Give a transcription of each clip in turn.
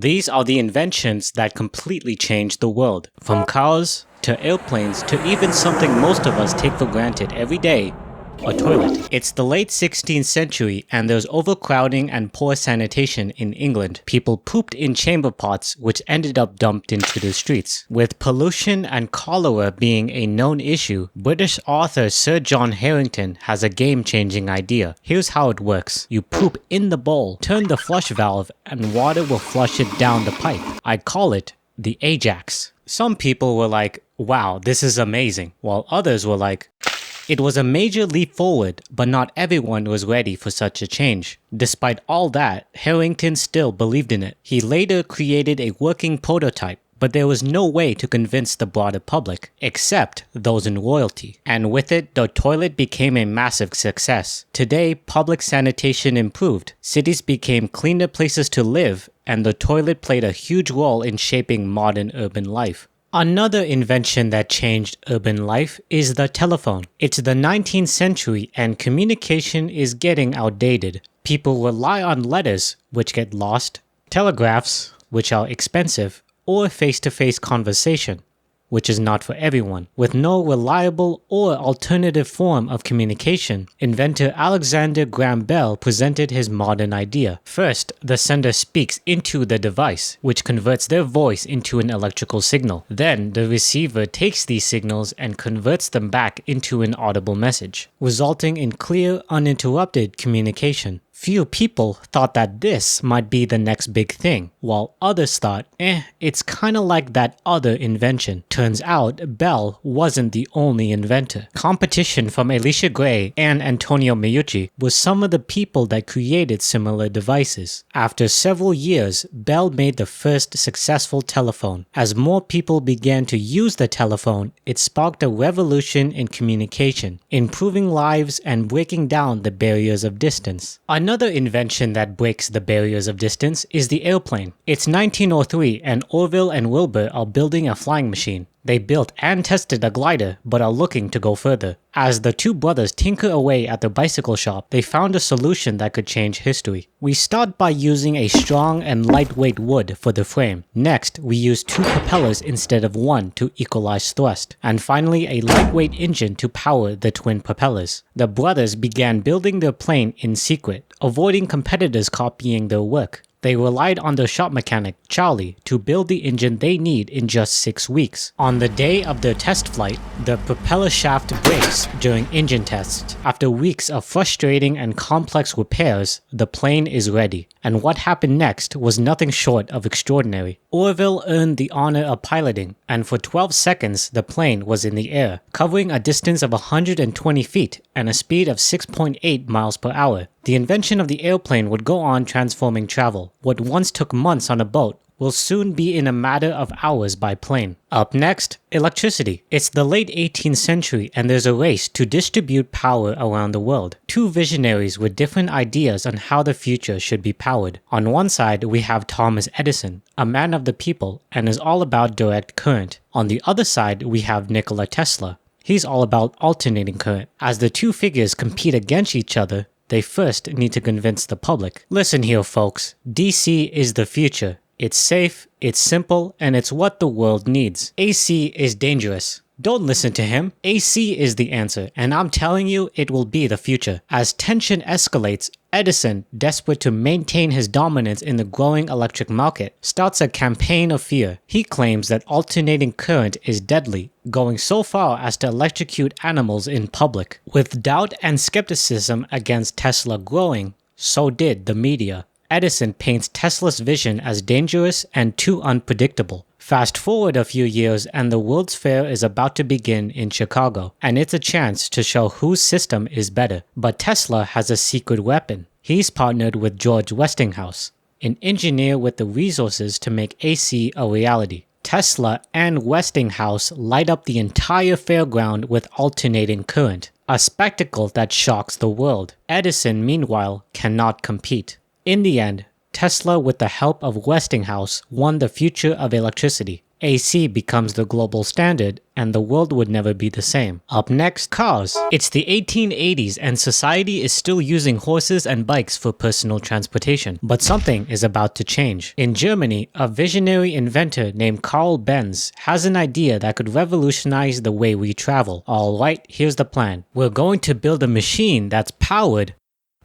These are the inventions that completely changed the world. From cars, to airplanes, to even something most of us take for granted every day, a toilet. It's the late 16th century and there's overcrowding and poor sanitation in England. People pooped in chamber pots which ended up dumped into the streets. With pollution and cholera being a known issue, British author Sir John Harington has a game-changing idea. Here's how it works. You poop in the bowl, turn the flush valve, and water will flush it down the pipe. I call it the Ajax. Some people were like, wow, this is amazing, while others were like, it was a major leap forward, but not everyone was ready for such a change. Despite all that, Harrington still believed in it. He later created a working prototype, but there was no way to convince the broader public, except those in royalty. And with it, the toilet became a massive success. Today, public sanitation improved, cities became cleaner places to live, and the toilet played a huge role in shaping modern urban life. Another invention that changed urban life is the telephone. It's the 19th century and communication is getting outdated. People rely on letters, which get lost, telegraphs, which are expensive, or face-to-face conversation, which is not for everyone. With no reliable or alternative form of communication, inventor Alexander Graham Bell presented his modern idea. First, the sender speaks into the device, which converts their voice into an electrical signal. Then, the receiver takes these signals and converts them back into an audible message, resulting in clear, uninterrupted communication. Few people thought that this might be the next big thing, while others thought, it's kinda like that other invention. Turns out, Bell wasn't the only inventor. Competition from Elisha Gray and Antonio Meucci was some of the people that created similar devices. After several years, Bell made the first successful telephone. As more people began to use the telephone, it sparked a revolution in communication, improving lives and breaking down the barriers of distance. Another invention that breaks the barriers of distance is the airplane. It's 1903 and Orville and Wilbur are building a flying machine. They built and tested a glider, but are looking to go further. As the two brothers tinker away at their bicycle shop, they found a solution that could change history. We start by using a strong and lightweight wood for the frame. Next, we use two propellers instead of one to equalize thrust. And finally, a lightweight engine to power the twin propellers. The brothers began building their plane in secret, avoiding competitors copying their work. They relied on their shop mechanic, Charlie, to build the engine they need in just 6 weeks. On the day of their test flight, the propeller shaft breaks during engine tests. After weeks of frustrating and complex repairs, the plane is ready. And what happened next was nothing short of extraordinary. Orville earned the honor of piloting, and for 12 seconds the plane was in the air, covering a distance of 120 feet and a speed of 6.8 miles per hour. The invention of the airplane would go on transforming travel. What once took months on a boat will soon be in a matter of hours by plane. Up next, electricity. It's the late 18th century and there's a race to distribute power around the world. Two visionaries with different ideas on how the future should be powered. On one side, we have Thomas Edison, a man of the people and is all about direct current. On the other side, we have Nikola Tesla. He's all about alternating current. As the two figures compete against each other, they first need to convince the public. Listen here, folks. DC is the future. It's safe, it's simple, and it's what the world needs. AC is dangerous. Don't listen to him. AC is the answer, and I'm telling you, it will be the future. As tension escalates, Edison, desperate to maintain his dominance in the growing electric market, starts a campaign of fear. He claims that alternating current is deadly, going so far as to electrocute animals in public. With doubt and skepticism against Tesla growing, so did the media. Edison paints Tesla's vision as dangerous and too unpredictable. Fast forward a few years and the World's Fair is about to begin in Chicago, and it's a chance to show whose system is better. But Tesla has a secret weapon. He's partnered with George Westinghouse, an engineer with the resources to make AC a reality. Tesla and Westinghouse light up the entire fairground with alternating current, a spectacle that shocks the world. Edison, meanwhile, cannot compete. In the end, Tesla, with the help of Westinghouse, won the future of electricity. AC becomes the global standard, and the world would never be the same. Up next, cars. It's the 1880s and society is still using horses and bikes for personal transportation. But something is about to change. In Germany, a visionary inventor named Carl Benz has an idea that could revolutionize the way we travel. Alright, here's the plan. We're going to build a machine that's powered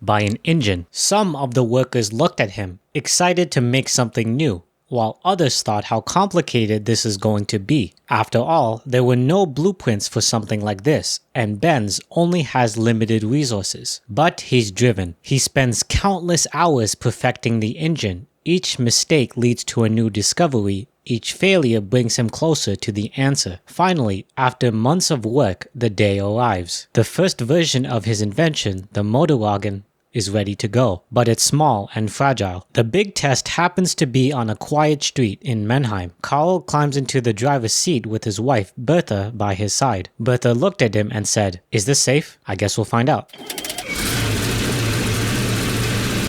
by an engine. Some of the workers looked at him, excited to make something new, while others thought how complicated this is going to be. After all, there were no blueprints for something like this, and Benz only has limited resources. But he's driven. He spends countless hours perfecting the engine. Each mistake leads to a new discovery. Each failure brings him closer to the answer. Finally, after months of work, the day arrives. The first version of his invention, the Motorwagen, is ready to go, but it's small and fragile. The big test happens to be on a quiet street in Mannheim. Carl climbs into the driver's seat with his wife, Bertha, by his side. Bertha looked at him and said, "Is this safe? I guess we'll find out."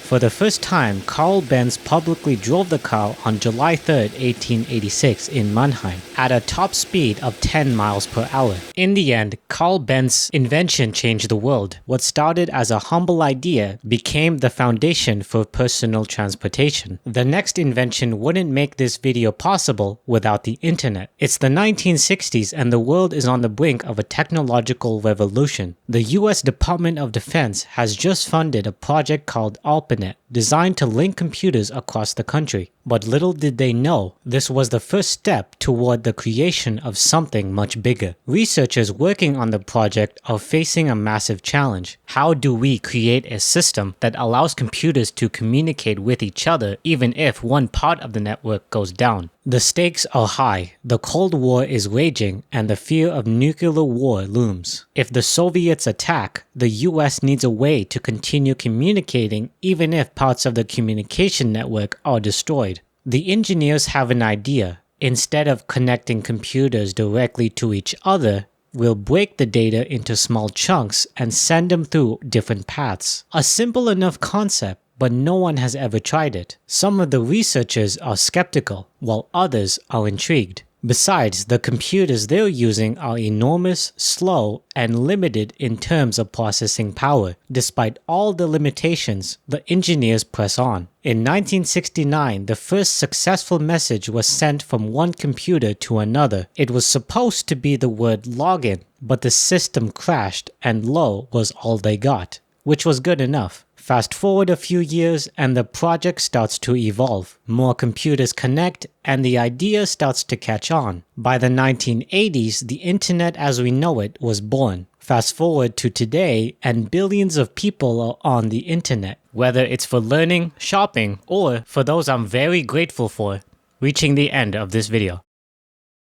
For the first time, Carl Benz publicly drove the car on July 3, 1886 in Mannheim at a top speed of 10 miles per hour. In the end, Carl Benz's invention changed the world. What started as a humble idea became the foundation for personal transportation. The next invention wouldn't make this video possible without the internet. It's the 1960s and the world is on the brink of a technological revolution. The US Department of Defense has just funded a project called ARPANET, designed to link computers across the country. But little did they know, this was the first step toward the creation of something much bigger. Researchers working on the project are facing a massive challenge. How do we create a system that allows computers to communicate with each other even if one part of the network goes down? The stakes are high, the Cold War is raging, and the fear of nuclear war looms. If the Soviets attack, the US needs a way to continue communicating even if parts of the communication network are destroyed. The engineers have an idea. Instead of connecting computers directly to each other, we'll break the data into small chunks and send them through different paths. A simple enough concept, but no one has ever tried it. Some of the researchers are skeptical, while others are intrigued. Besides, the computers they're using are enormous, slow, and limited in terms of processing power. Despite all the limitations, the engineers press on. In 1969, the first successful message was sent from one computer to another. It was supposed to be the word login, but the system crashed and low was all they got, which was good enough. Fast forward a few years and the project starts to evolve. More computers connect and the idea starts to catch on. By the 1980s, the internet as we know it was born. Fast forward to today and billions of people are on the internet. Whether it's for learning, shopping, or for those I'm very grateful for, reaching the end of this video.